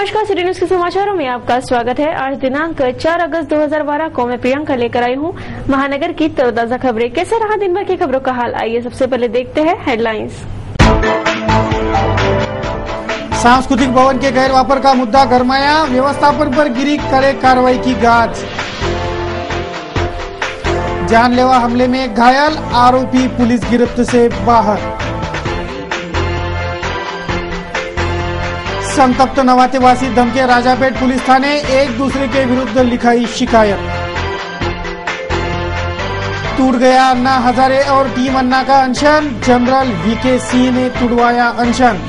नमस्कार, city news के समाचारों में आपका स्वागत है। आज दिनांक 4 अगस्त 2012 को मैं प्रियंका लेकर आई हूँ महानगर की तरोताजा खबरें। कैसे रहा दिन भर की खबरों का हाल, आइए सबसे पहले देखते हैं हेडलाइंस। सांस्कृतिक भवन के गैर वापर का मुद्दा गरमाया, व्यवस्थापन पर गिरी कड़े कार्रवाई की गाज। जानलेवा हमले में घायल, आरोपी पुलिस गिरफ्त से बाहर। संतप्त नवातेवासी धमके राजापेट पुलिस थाने, एक दूसरे के विरुद्ध लिखाई शिकायत। टूट गया अन्ना हजारे और टीम अन्ना का अनशन, जनरल वीके सिंह ने तुड़वाया अनशन।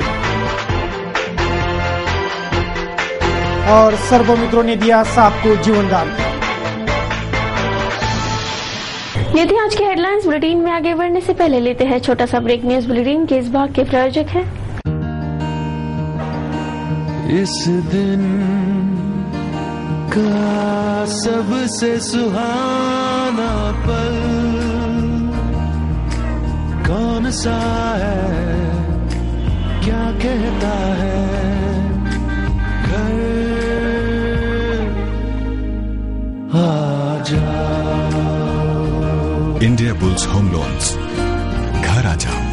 और सर्वमित्रों ने दिया सांप को जीवनदान। ये थी आज के हेडलाइंस। बुलेटिन में आगे बढ़ने से पहले लेते हैं छोटा सा ब्रेक। न्यूज बुलेटिन के इस भाग के प्रायोजक हैं इस दिन का सबसे सुहाना पल कौन सा है, क्या कहता है घर आ जाओ। इंडिया बुल्स होम लोन्स, घर आ जाओ।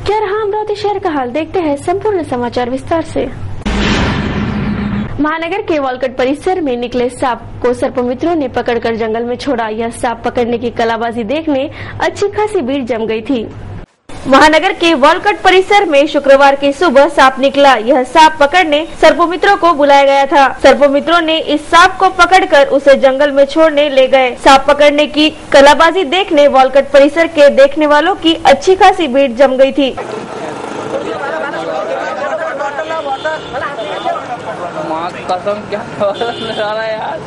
क्या रहा अमरावती शहर का हाल, देखते हैं संपूर्ण समाचार विस्तार से। महानगर के वॉलकट परिसर में निकले सांप को सर्पमित्रों ने पकड़कर जंगल में छोड़ा। यह सांप पकड़ने की कलाबाजी देखने अच्छी खासी भीड़ जम गई थी। महानगर के वॉलकट परिसर में शुक्रवार की सुबह सांप निकला। यह सांप पकड़ने सर्पोमित्रों को बुलाया गया था। सर्पोमित्रों ने इस सांप को पकड़कर उसे जंगल में छोड़ने ले गए। सांप पकड़ने की कलाबाजी देखने वॉलकट परिसर के देखने वालों की अच्छी खासी भीड़ जम गई थी। कसम क्या यार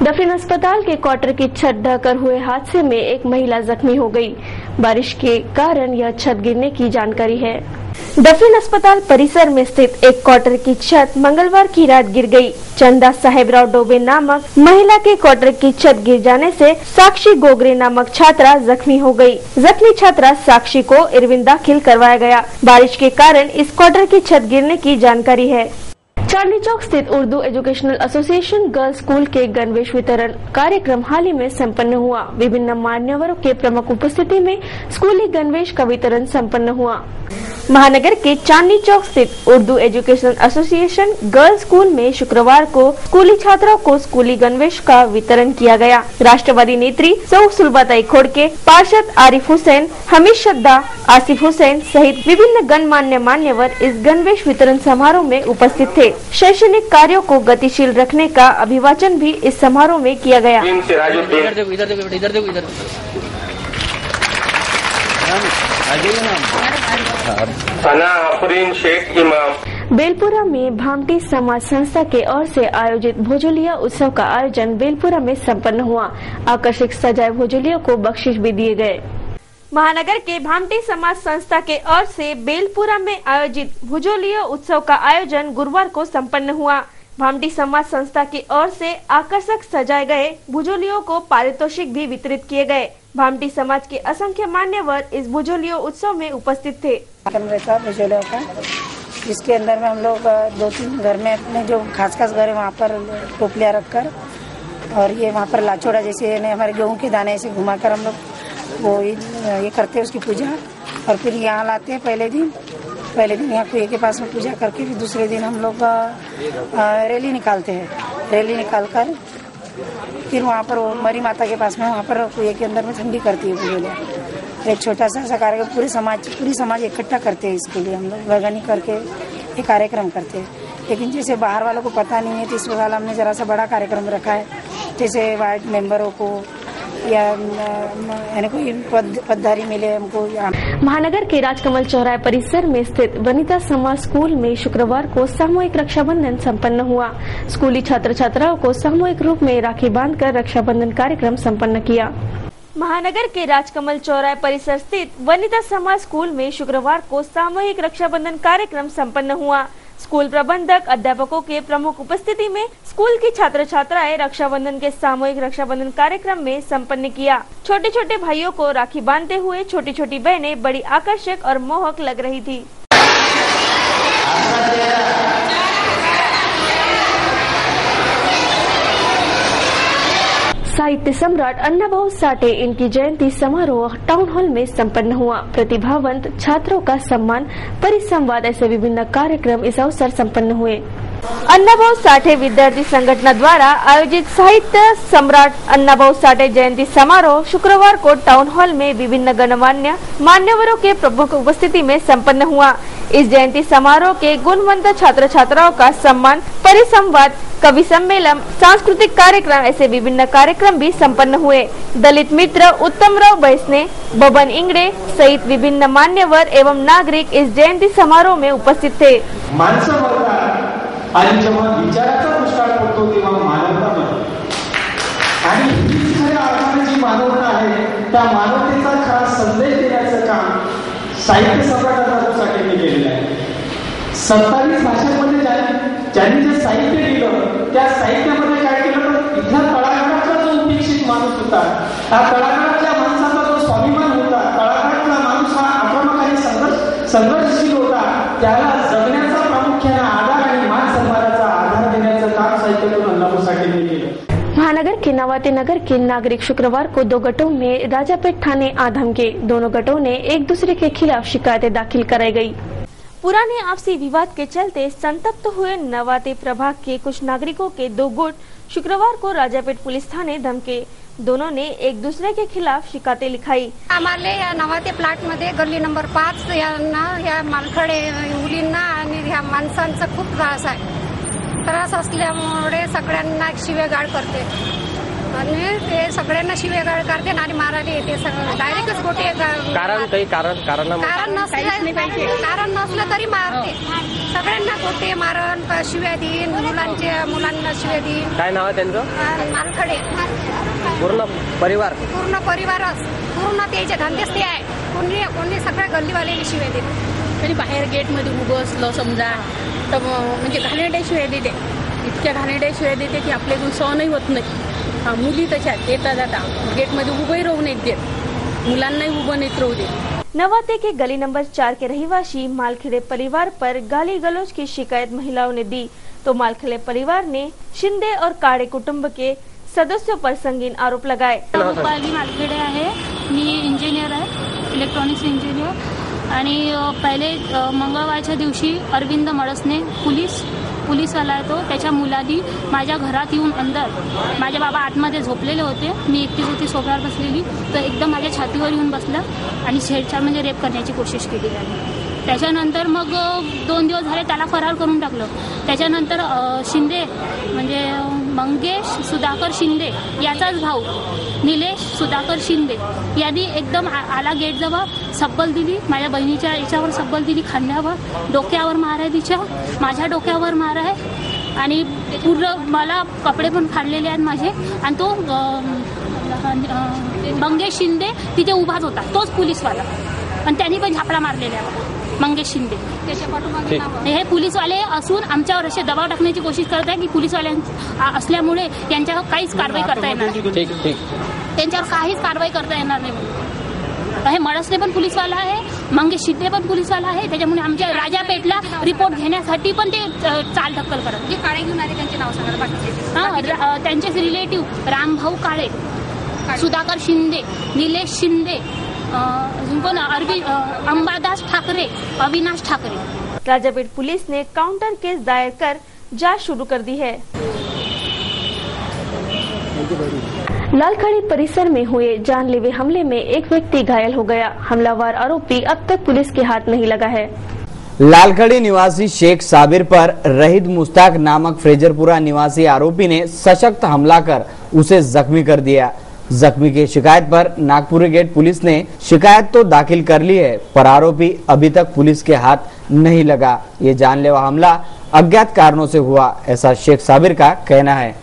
डफरिन अस्पताल के क्वार्टर की छत ढहकर हुए हादसे में एक महिला जख्मी हो गई। बारिश के कारण यह छत गिरने की जानकारी है। डफरिन अस्पताल परिसर में स्थित एक क्वार्टर की छत मंगलवार की रात गिर गई। चंदा साहेबराव डोबे नामक महिला के क्वार्टर की छत गिर जाने से साक्षी गोगरे नामक छात्रा जख्मी हो गई। जख्मी छात्रा साक्षी को इरविन दाखिल करवाया गया। बारिश के कारण इस क्वार्टर की छत गिरने की जानकारी है। चांदनी चौक स्थित Urdu educational association girls school के गणवेश वितरण कार्यक्रम हाल ही में संपन्न हुआ। विभिन्न मान्यवरों के प्रमुख उपस्थिति में स्कूली गणवेश का वितरण संपन्न हुआ। महानगर के चांदनी चौक स्थित Urdu educational association girls school में शुक्रवार को स्कूली छात्राओं को स्कूली गणवेश का वितरण किया गया। राष्ट्रवादी नेत्री सौ सुलबाताई खोड़के, पार्षद आरिफ हुसैन, हमीद शद्दा, आसिफ हुसैन सहित विभिन्न गणमान्य मान्यवर इस गणवेश वितरण समारोह में उपस्थित थे। शैक्षणिक कार्यों को गतिशील रखने का अभिवाचन भी इस समारोह में किया गया। बेलपुरा में भामटी समाज संस्था के ओर से आयोजित भोजलिया उत्सव का आयोजन बेलपुरा में संपन्न हुआ। आकर्षक सजाए भोजलियों को बख्शिश भी दिए गए। महानगर के भामटी समाज संस्था के ओर से बेलपुरा में आयोजित भुजोलिया उत्सव का आयोजन गुरुवार को संपन्न हुआ। भामटी समाज संस्था की ओर से आकर्षक सजाए गए भुजोलियों को पारितोषिक भी वितरित किए गए। भामटी समाज के असंख्य मान्यवर इस भुजोलिया उत्सव में उपस्थित थे। भुजोलिया का इसके अंदर में हम लोग 2-3 घर में अपने जो खास घर है वहाँ पर टोपलियाँ रखकर और ये वहाँ पर लाचोड़ा जैसे हमारे गेहूँ के दाने ऐसे घुमाकर हम लोग वो ये करते हैं उसकी पूजा और फिर यहाँ लाते हैं। पहले दिन यहाँ कुएं के पास में पूजा करके फिर दूसरे दिन हम लोग रैली निकालते हैं। रैली निकालकर फिर वहाँ पर वो मरी माता के पास में वहाँ पर कुएं के अंदर में ठंडी करती है भुजोलिया। एक छोटा सा कार्यक्रम पूरी समाज इकट्ठा करते हैं। इसके लिए हम लोग वर्गनी करके ये कार्यक्रम करते हैं। लेकिन जैसे बाहर वालों को पता नहीं है तो इस साल हमने जरा सा बड़ा कार्यक्रम रखा है। जैसे वार्ड मेंबरों को या कोई पदधारी मिले हमको। महानगर के राजकमल चौराहे परिसर में स्थित वनिता समाज स्कूल में शुक्रवार को सामूहिक रक्षाबंधन संपन्न हुआ। स्कूली छात्र छात्राओं को सामूहिक रूप में राखी बांधकर रक्षाबंधन कार्यक्रम संपन्न किया। महानगर के राजकमल चौराहे परिसर स्थित वनिता समाज स्कूल में शुक्रवार को सामूहिक रक्षाबंधन कार्यक्रम संपन्न हुआ। स्कूल प्रबंधक अध्यापकों के प्रमुख उपस्थिति में स्कूल की छात्र छात्राएं रक्षाबंधन के सामूहिक रक्षाबंधन कार्यक्रम में संपन्न किया। छोटे छोटे भाइयों को राखी बांधते हुए छोटी छोटी बहनें बड़ी आकर्षक और मोहक लग रही थी। साहित्य सम्राट अन्नाभाऊ साठे इनकी जयंती समारोह टाउन हॉल में संपन्न हुआ। प्रतिभावंत छात्रों का सम्मान, परिसंवाद ऐसे विभिन्न कार्यक्रम इस अवसर संपन्न हुए। अन्नाभाऊ साठे विद्यार्थी संगठन द्वारा आयोजित साहित्य सम्राट अन्नाभाऊ साठे जयंती समारोह शुक्रवार को टाउन हॉल में विभिन्न गणमान्य मान्यवरों के प्रमुख उपस्थिति में संपन्न हुआ। इस जयंती समारोह के गुणवंत छात्र छात्राओं का सम्मान, परिसंवाद, कवि सम्मेलन, सांस्कृतिक कार्यक्रम ऐसे विभिन्न कार्यक्रम भी संपन्न हुए। दलित मित्र उत्तमराव बैसने, बबन इंगड़े सहित विभिन्न मान्यवर एवं नागरिक इस जयंती समारोह में उपस्थित थे। आणि जेव्हा विचाराचा पुष्कळ पडतो तेव्हा मानवता बनते आणि हीच खऱ्या अर्थाने जी मानवता आहे त्या मानवतेचा खरा संदेश देण्याचं काम साहित्य सम्राट अन्नाभाऊ साठेंनी केलेलं आहे। 27 भाषांमध्ये ज्यांनी जे साहित्य दिलं त्या साहित्यामध्ये काय केलं तर इथल्या तळागाळातला जो उपेक्षित माणूस होता, त्या तळागाळातल्या माणसाचा जो स्वाभिमान होता, तळागाळातला माणूस हा आक्रमक आणि संघर्षशील होता, त्याला जगण्याचा प्रामुख्याने आधार आणि मान सन्मानाचा आधार देण्याचं काम साहित्यातून अन्नाभाऊ साठेंनी केलं। महानगर के नवाते नगर के नागरिक शुक्रवार को 2 गटों में राजापेट थाने आधम के दोनों गटों ने एक दूसरे के खिलाफ शिकायतें दाखिल कराई गई। पुराने आपसी विवाद के चलते संतप्त हुए नवाते प्रभाग के कुछ नागरिकों के 2 गुट शुक्रवार को राजापेट पुलिस थाने धमके। दोनों ने एक दूसरे के खिलाफ शिकायतें लिखाई। आम्हाला या नवाते प्लॉट मध्ये गल्ली नंबर 5 या मालखडे मुलींना आणि या माणसांचा खूप त्रास आहे। त्रास असल्यामुळे सगळ्यांना शिवेगाळ करते आणि ते सगळ्यांना शिवेगाळ करते आणि मारायला येते। डायरेक्टच गोटे कारण नसलं तरी मारते। सगळ्यांना गोटे मारण, शिव्या देईन, मुलांना शिव्या देईन। काय नाव आहे त्यांचं? मालखडे पूर्ण परिवारच पूर्ण त्याचे धंदेच ते आहे। कोणी सगळ्या गल्लीवाल्याला शिव्या देते। तरी बाहेर गेटमध्ये उभं असलं समजा तर म्हणजे घाणेरड्या शिव्या देते, इतक्या घाणेरड्या शिव्या देते की आपल्याकडून सहनही होत नाही। मुली तशात येता जाता गेटमध्ये उभंही राहू नये देत, मुलांनाही उभं नाही राहू देत। नवाते के गली नंबर 4 के रहिवासी मालखेड़े परिवार पर गाली गलौज की शिकायत महिलाओं ने दी, तो मालखेड़े परिवार ने शिंदे और काड़े कुटुंब के सदस्यों पर संगीन आरोप लगाए। रूपाली मालखेड़े आहे, मी इंजिनियर आहे, इलेक्ट्रॉनिक्स इंजिनियर। आणि पहिले मंगळवारच्या दिवशी अरविंद मडसने पोलीसवाला आहे तो, त्याच्या मुलांनी माझ्या घरात येऊन अंदर, माझे बाबा आतमध्ये झोपलेले होते, मी एकटीच होती सोफ्यावर बसलेली, तर एकदम माझ्या छातीवर येऊन बसलं आणि छेडछाड म्हणजे रेप करण्याची कोशिश केली त्याने। त्याच्यानंतर मग 2 दिवस झाले त्याला फरार करून टाकलं। त्याच्यानंतर शिंदे म्हणजे मंगेश सुधाकर शिंदे याचाच भाऊ निलेश सुधाकर शिंदे यांनी एकदम आला गेटजवळ, सब्बल दिली, माझ्या बहिणीच्या याच्यावर सब्बल दिली, खांद्यावर, डोक्यावर मार आहे तिच्या, माझ्या डोक्यावर मार आहे आणि पूर्ण मला कपडे पण फाडलेले आहेत माझे। आणि तो मंगेश शिंदे तिथे उभाच होता, तोच पोलीसवाला, आणि त्यांनी पण झापडा मारलेला आहे मंगेश शिंदे। हे पोलीसवाले असून आमच्यावर असे दबाव टाकण्याची कोशिश करत आहे की पोलीसवाल्यांच्या असल्यामुळे त्यांच्यावर काहीच कारवाई करता येणार नाही, त्यांच्यावर काहीच कारवाई करता येणार नाही। हे मडसने पण पोलीसवाला आहे, मंगेश शिंदे पण पोलीसवाला आहे, त्याच्यामुळे आमच्या राजापेठला रिपोर्ट घेण्यासाठी पण ते चाल ढक्कल करत। जे काळे घेऊन आले त्यांचे नाव सांगा बाकी। त्यांचेच रिलेटिव्ह रामभाऊ काळे, सुधाकर शिंदे, निलेश शिंदे, अंबादास ठाकरे, अविनाश ठाकरे। राजापेट पुलिस ने काउंटर केस दायर कर जांच शुरू कर दी है। लालखड़ी परिसर में हुए जानलेवा हमले में एक व्यक्ति घायल हो गया। हमलावर आरोपी अब तक पुलिस के हाथ नहीं लगा है। लालखड़ी निवासी शेख साबिर पर रहीद मुश्ताक नामक फ्रेजरपुरा निवासी आरोपी ने सशक्त हमला कर उसे जख्मी कर दिया। जख्मी की शिकायत पर नागपुर गेट पुलिस ने शिकायत तो दाखिल कर ली है, पर आरोपी अभी तक पुलिस के हाथ नहीं लगा। ये जानलेवा हमला अज्ञात कारणों से हुआ, ऐसा शेख साबिर का कहना है।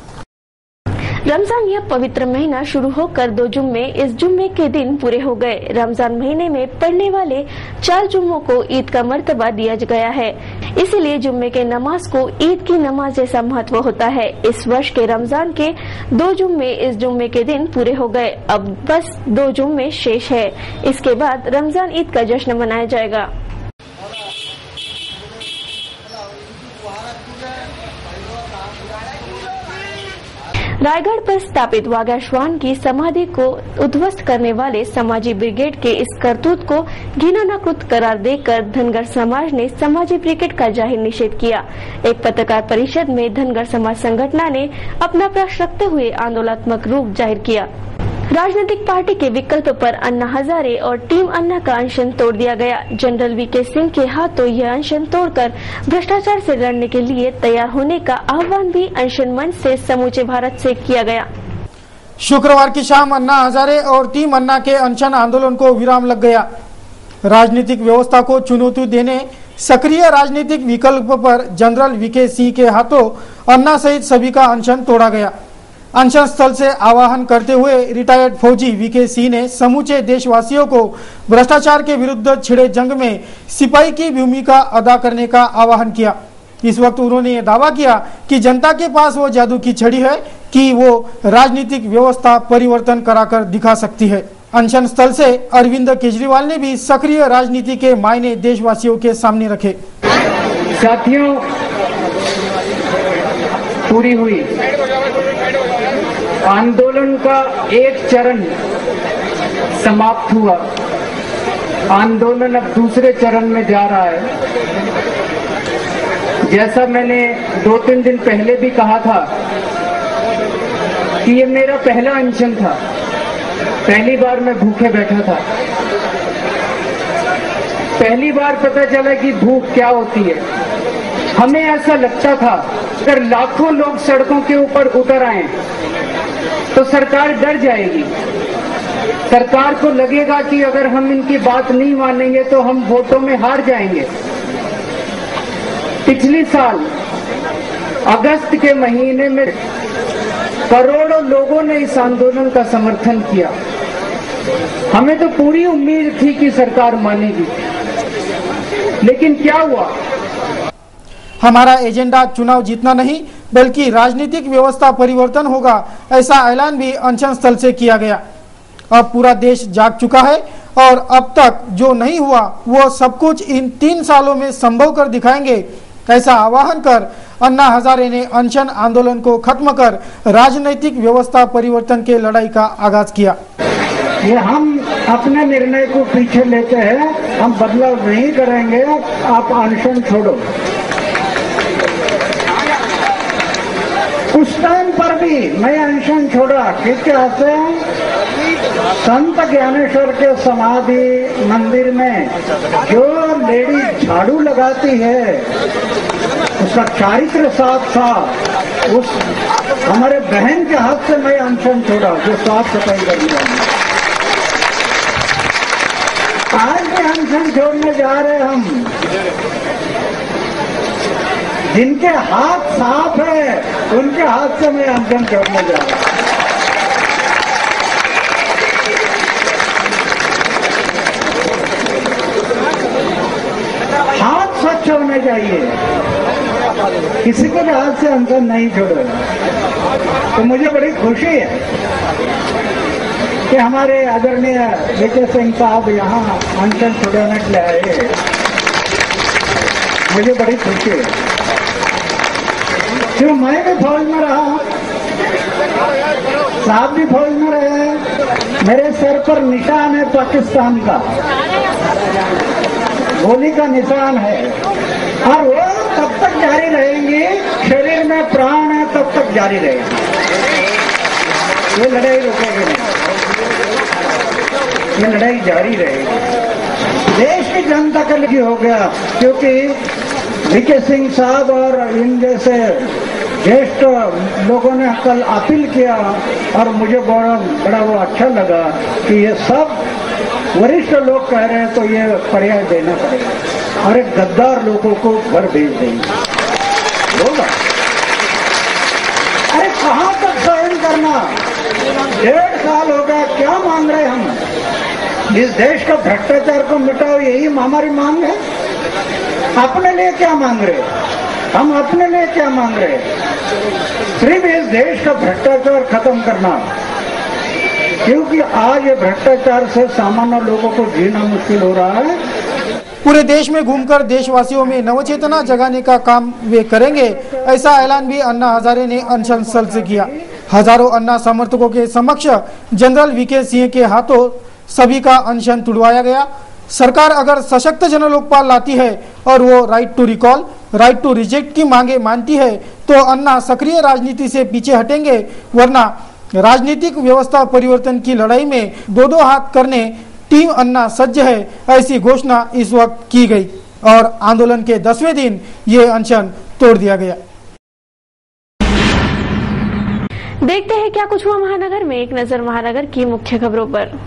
रमजान यह पवित्र महीना शुरू होकर 2 जुम्मे इस जुम्मे के दिन पूरे हो गए। रमजान महीने में पढ़ने वाले 4 जुम्मों को ईद का मर्तबा दिया गया है, इसीलिए जुम्मे के नमाज को ईद की नमाज जैसा महत्व होता है। इस वर्ष के रमजान के 2 जुम्मे इस जुम्मे के दिन पूरे हो गए। अब बस 2 जुम्मे शेष है, इसके बाद रमजान ईद का जश्न मनाया जाएगा। रायगढ़ पर स्थापित वाघा श्वान की समाधि को उद्ध्वस्त करने वाले समाजी ब्रिगेड के इस करतूत को घृणाकृत करार देकर धनगर समाज ने समाजी ब्रिगेड का जाहिर निषेध किया। एक पत्रकार परिषद में धनगर समाज संगठन ने अपना प्रश्न रखते हुए आंदोलनात्मक रूप जाहिर किया। राजनीतिक पार्टी के विकल्प पर अन्ना हजारे और टीम अन्ना का अनशन तोड़ दिया गया। जनरल वीके सिंह के हाथों यह अनशन तोड़कर भ्रष्टाचार से लड़ने के लिए तैयार होने का आह्वान भी अनशन मंच से समूचे भारत से किया गया। शुक्रवार की शाम अन्ना हजारे और टीम अन्ना के अनशन आंदोलन को विराम लग गया। राजनीतिक व्यवस्था को चुनौती देने सक्रिय राजनीतिक विकल्प पर जनरल वीके सिंह के हाथों अन्ना सहित सभी का अनशन तोड़ा गया। अनशन स्थल से आह्वान करते हुए रिटायर्ड फौजी वीके सिंह ने समूचे देशवासियों को भ्रष्टाचार के विरुद्ध छिड़े जंग में सिपाही की भूमिका अदा करने का आह्वान किया। इस वक्त उन्होंने ये दावा किया कि जनता के पास वो जादू की छड़ी है कि वो राजनीतिक व्यवस्था परिवर्तन कराकर दिखा सकती है। अनशन स्थल से अरविंद केजरीवाल ने भी सक्रिय राजनीति के मायने देशवासियों के सामने रखे। साथियों, पूरी हुई आंदोलन का एक चरण समाप्त हुआ। आंदोलन अब दूसरे चरण में जा रहा है। जैसा मैंने 2-3 दिन पहले भी कहा था कि ये मेरा पहला अनशन था। पहली बार मैं भूखे बैठा था। पहली बार पता चला कि भूख क्या होती है। हमें ऐसा लगता था अगर लाखों लोग सड़कों के ऊपर उतर आए तो सरकार डर जाएगी। सरकार को लगेगा कि अगर हम इनकी बात नहीं मानेंगे तो हम वोटों में हार जाएंगे। पिछले साल अगस्त के महीने में करोड़ों लोगों ने इस आंदोलन का समर्थन किया। हमें तो पूरी उम्मीद थी कि सरकार मानेगी, लेकिन क्या हुआ? हमारा एजेंडा चुनाव जीतना नहीं बल्कि राजनीतिक व्यवस्था परिवर्तन होगा, ऐसा ऐलान भी अनशन स्थल से किया गया। अब पूरा देश जाग चुका है और अब तक जो नहीं हुआ वो सब कुछ इन 3 सालों में संभव कर दिखाएंगे, ऐसा आह्वान कर अन्ना हजारे ने अनशन आंदोलन को खत्म कर राजनीतिक व्यवस्था परिवर्तन के लड़ाई का आगाज किया। ये हम अपने निर्णय को पीछे लेते हैं, हम बदलाव नहीं करेंगे, आप अनशन छोड़ो। उस टाइम पर भी मैं अनशन छोड़ा किसके हाथ से? संत ज्ञानेश्वर के समाधि मंदिर में जो लेडी झाड़ू लगाती है उसका चारित्र साफ था। उस हमारे बहन के हाथ से मैं अनशन छोड़ा जो साफ सफाई करने वाली। आज भी अनशन छोड़ने जा रहे हम। जिनके हाथ साफ है उनके हाथ से मैं अनशन छोड़ने जा रहा हूं। हाथ स्वच्छ होने चाहिए, किसी को भी हाथ से अनशन नहीं छोड़ेगा। तो मुझे बड़ी खुशी है कि हमारे आदरणीय वीके सिंह साहब यहाँ अनशन छुड़ाने के लिए आए। मुझे बड़ी खुशी है क्यों मैं भी फौज में रहा, साहब भी फौज में रहे। मेरे सर पर निशान है पाकिस्तान का, गोली का निशान है और वो तब तक जारी रहेंगी, शरीर में प्राण है तब तक जारी रहेगी। ये लड़ाई रुकेगी नहीं, ये लड़ाई जारी रहेगी। देश की जनता के लिए हो गया क्योंकि वीके सिंह साहब और इन जैसे ज्येष्ठ लोगों ने कल अपील किया और मुझे बड़ा वो अच्छा लगा कि ये सब वरिष्ठ लोग कह रहे हैं तो ये पर्याय देना पड़ेगा और एक गद्दार लोगों को घर भेज देंगे। होगा। अरे कहाँ तक सहन करना? 1.5 साल हो गया, क्या मांग रहे हम? इस देश का भ्रष्टाचार को मिटाओ, यही हमारी मांग है। अपने लिए क्या मांग रहे? हम अपने लिए क्या मांग रहे? सिर्फ इस देश का भ्रष्टाचार खत्म करना, क्योंकि आज ये भ्रष्टाचार से सामान्य लोगों को जीना मुश्किल हो रहा है। पूरे देश में घूमकर देशवासियों में नवचेतना जगाने का काम वे करेंगे, ऐसा ऐलान भी अन्ना हजारे ने अनशन स्थल से किया। हजारों अन्ना समर्थकों के समक्ष जनरल वीके सिंह के हाथों सभी का अनशन तुड़वाया गया। सरकार अगर सशक्त जनलोकपाल लाती है और वो right to recall, right to reject की मांगे मानती है तो अन्ना सक्रिय राजनीति से पीछे हटेंगे, वरना राजनीतिक व्यवस्था परिवर्तन की लड़ाई में दो हाथ करने टीम अन्ना सज्ज है, ऐसी घोषणा इस वक्त की गई और आंदोलन के 10वें दिन ये अनशन तोड़ दिया गया। देखते हैं क्या कुछ हुआ महानगर में। एक नजर महानगर की मुख्य खबरों पर।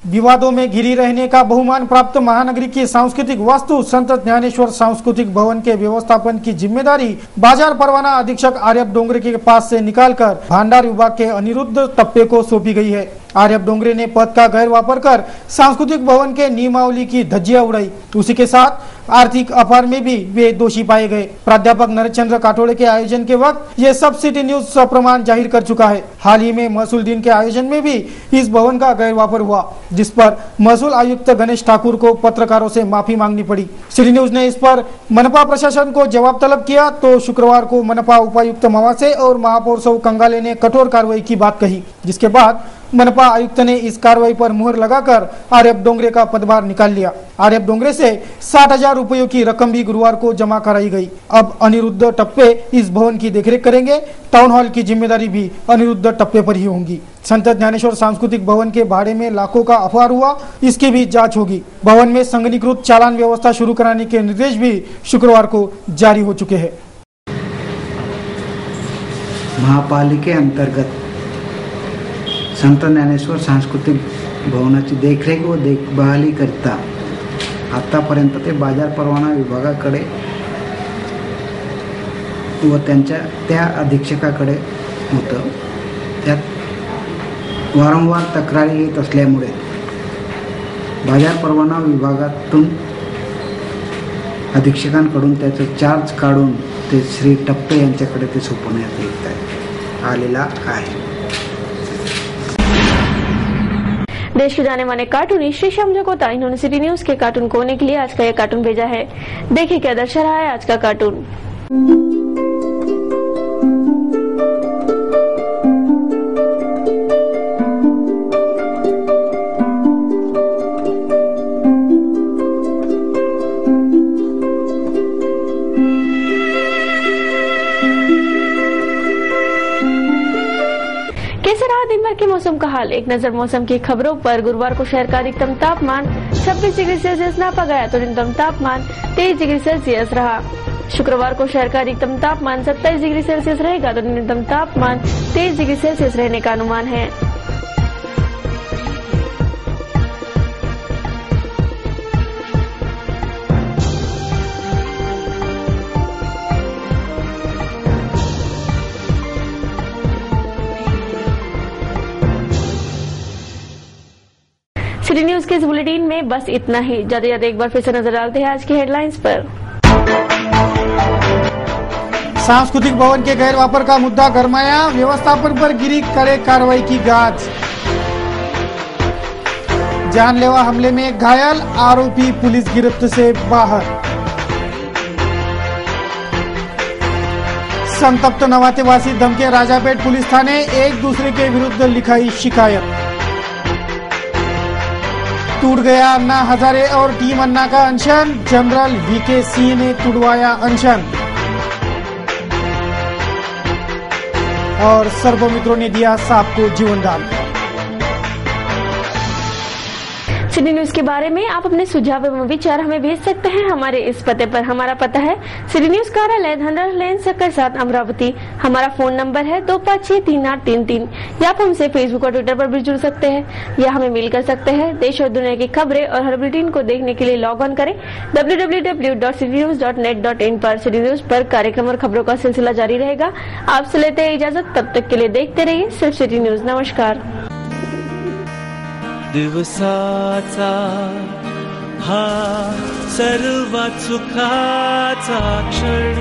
विवादों में घिरी रहने का बहुमान प्राप्त महानगरी की सांस्कृतिक वास्तु संत ज्ञानेश्वर सांस्कृतिक भवन के व्यवस्थापन की जिम्मेदारी बाजार परवाना अधीक्षक आर्यप डोंगरे के पास से निकालकर भंडार विभाग के अनिरुद्ध टप्पे को सौंपी गई है। आर्यप डोंगरे ने पद का गैर वापर कर सांस्कृतिक भवन के नियमावली की धज्जियां उड़ाई। उसी के साथ आर्थिक अपराध में भी वे दोषी पाए गए। प्राध्यापक नरेशचंद्र काठोड़े के आयोजन के वक्त ये सब सिटी न्यूज सप्रमाण जाहिर कर चुका है। हाल ही में महसूल दिन के आयोजन में भी इस भवन का गैर वापर हुआ, जिस पर महसूल आयुक्त गणेश ठाकुर को पत्रकारों से माफी मांगनी पड़ी। सिटी न्यूज ने इस पर मनपा प्रशासन को जवाब तलब किया तो शुक्रवार को मनपा उपायुक्त मवासे और महापौर सौ कंगाले ने कठोर कार्रवाई की बात कही, जिसके बाद मनपा आयुक्त ने इस कार्रवाई पर मुहर लगाकर आर्यप डोंगरे का पदभार निकाल लिया। आर्यप डोंगरे से 60,000 रुपयों की रकम भी गुरुवार को जमा कराई गई। अब अनिरुद्ध टप्पे इस भवन की देखरेख करेंगे। टाउन हॉल की जिम्मेदारी भी अनिरुद्ध टप्पे पर ही होगी। संत ज्ञानेश्वर सांस्कृतिक भवन के भाड़े में लाखों का अपहार हुआ, इसकी भी जांच होगी। भवन में संगनीकृत चालान व्यवस्था शुरू कराने के निर्देश भी शुक्रवार को जारी हो चुके हैं। महापालिके अंतर्गत संत ज्ञानेश्वर सांस्कृतिक भवनाची देखरेख व देखभाली करता आतापर्यंत ते बाजार परवाना विभागाकडे व त्या अधीक्षकाकडे होतं। त्यात वारंवार तक्रारी येत असल्यामुळे बाजार परवाना विभागातून अधीक्षकांकडून त्याचं चार्ज काढून ते श्री टप्पे यांच्याकडे ते सोपवण्यात आलेला आहे। देश के जाने माने कार्टूनी श्री श्याम जगोता, इन्होंने सिटी न्यूज के कार्टून कोने के लिए आज का ये कार्टून भेजा है। देखिए क्या दर्शा रहा है आज का कार्टून। कैसे रहा दिन भर के मौसम का हाल। एक नजर मौसम की खबरों पर। गुरुवार को शहर का अधिकतम तापमान 26 डिग्री सेल्सियस नापा गया तो न्यूनतम तापमान 23 डिग्री सेल्सियस रहा। शुक्रवार को शहर का अधिकतम तापमान 27 डिग्री सेल्सियस रहेगा तो न्यूनतम तापमान 23 डिग्री सेल्सियस रहने का अनुमान है। सिटी न्यूज के इस बुलेटिन में बस इतना ही। ज्यादा ज्यादा एक बार फिर से नजर डालते हैं आज की हेडलाइंस पर। सांस्कृतिक भवन के गैर वापर का मुद्दा गरमाया, व्यवस्थापन पर गिरी कड़े कार्रवाई की गाज। जानलेवा हमले में घायल, आरोपी पुलिस गिरफ्त से बाहर। संतप्त नवातेवासी धमके राजापेट पुलिस थाने, एक दूसरे के विरुद्ध लिखाई शिकायत। टूट गया अन्ना हजारे और टीम अन्ना का अनशन, जनरल वीके सिंह ने तुड़वाया अनशन। और सर्वमित्रों ने दिया सांप को जीवन दान। सिटी न्यूज के बारे में आप अपने सुझाव एवं विचार हमें भेज सकते हैं हमारे इस पते पर। हमारा पता है सिटी न्यूज कार्यालय, धनराज लेन, सक्कर 7, अमरावती। हमारा फोन नंबर है 25633833। या आप हमसे फेसबुक और ट्विटर पर भी जुड़ सकते हैं या हमें मेल कर सकते हैं। देश और दुनिया की खबरें और हर बुलेटिन को देखने के लिए लॉग ऑन करें www.citynews.net.in पर। सिटी न्यूज पर कार्यक्रम और खबरों का सिलसिला जारी रहेगा। आपसे लेते हैं इजाजत, तब तक के लिए देखते रहिए सिर्फ सिटी न्यूज। नमस्कार। दिवसाचा हा सर्वात सुखाचा क्षण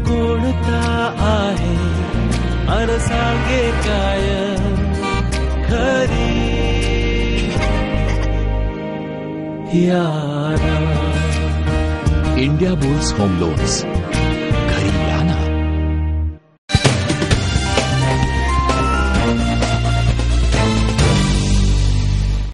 कोणता आहे अन सांगे काय खरी यारा। India bulls home loans,